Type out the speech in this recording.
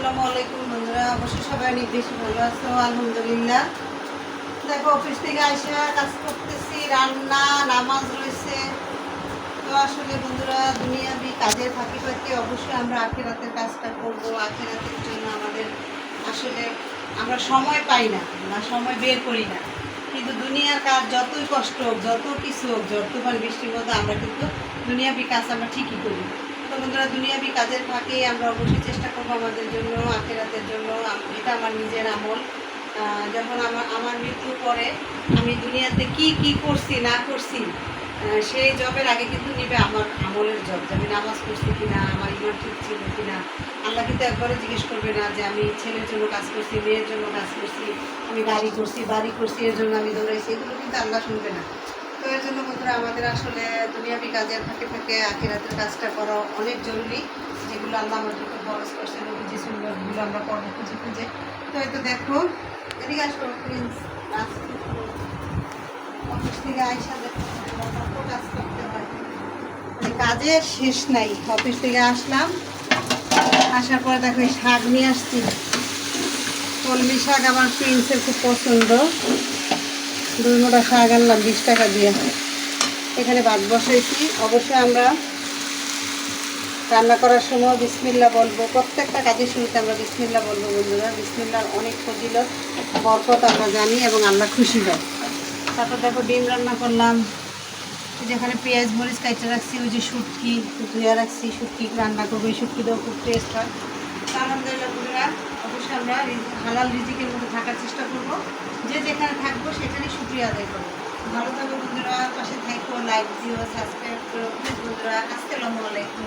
আসসালামু আলাইকুম বন্ধুরা, অবশ্যই সবাই অনেক বেশি ভালো আছো আলহামদুলিল্লাহ। দেখো অফিস থেকে আইসা কাজ করতেছি, রান্না নামাজ রয়েছে। তো আসলে বন্ধুরা দুনিয়াবি কাজের ফাঁকে ফাঁকে অবশ্যই আমরা আখিরাতের কাজটা করবো। আখিরাতের জন্য আমাদের আসলে আমরা সময় পাই না বা সময় বের করি না, কিন্তু দুনিয়ার কাজ যতই কষ্ট হোক, যত কিছু হোক, যতবার বৃষ্টির মধ্যে আমরা কিন্তু দুনিয়াবি কাজ আমরা ঠিকই করি। তো বন্ধুরা দুনিয়াবি কাজের ফাঁকে আমরা অবশ্যই চেষ্টা করবো আমাদের জন্য, আখিরাতের জন্য। এটা আমার নিজের আমল। যখন আমার মৃত্যুর পরে আমি দুনিয়াতে কি কি করছি না করছি, সেই জবের আগে কিন্তু নিবে আমার আমলের জব, যে আমি নামাজ পড়ছি কিনা, আমার ইমান ঠিক ছিল কিনা। আল্লাহ কিন্তু একবারও জিজ্ঞেস করবে না যে আমি ছেলের জন্য কাজ করছি, মেয়ের জন্য কাজ করছি, আমি গাড়ি করছি, বাড়ি করছি, এর জন্য আমি দৌড়াইছি, এগুলো কিন্তু আল্লাহ শুনবে না। তো এর জন্য বন্ধুরা আমাদের আসলে দুনিয়াবি কাজের ফাঁকে ফাঁকে আখিরাতের কাজটা করা অনেক জরুরি, যেগুলো আল্লাহ আমাদেরকে খরচ করছে, নবীজি সুন্নতগুলো আমরা পড়বো খুঁজে খুঁজে। তো এই তো দেখো, এদিকে আসো প্রিন্স, অফিস থেকে আইসা দেখো কত কাজ করতে হয়, মানে কাজের শেষ নাই। অফিস থেকে আসলাম, আসার পর দেখো এই শাক নিয়ে আসছি, কলমি শাক আমার প্রিন্সের খুব পছন্দ। 2 মোটা শাক আনলাম 20 টাকা দিয়ে। এখানে ভাত বসাইছি। অবশ্যই আমরা রান্না করার সময় বিসমিল্লাহ বলবো, প্রত্যেকটা কাজের শুরুতে আমরা বিসমিল্লাহ বলবো বন্ধুরা। বিসমিল্লাহর অনেক ফজিলত, বরকত আমরা জানি এবং আল্লাহ খুশি হয়। তারপর দেখো ডিম রান্না করলাম, যেখানে পেঁয়াজ মরিচ কাইটে রাখছি, ওই যে শুটকি ধুয়ে রাখছি, শুটকি রান্না করবো। এই শুটকি দেওয়া খুব টেস্ট হয়। আলহামদুলিল্লাহ বন্ধুরা, অবশ্যই আমরা হালাল রিজিকের মধ্যে থাকার চেষ্টা করবো। যে যেখানে থাকবো সেখানে শুকরিয়া আদায় করবো। ভালো থাকবো বন্ধুরা, পাশে থাকবো, লাইক দিও, সাবস্ক্রাইব করো বন্ধুরা। আসসালামু আলাইকুম।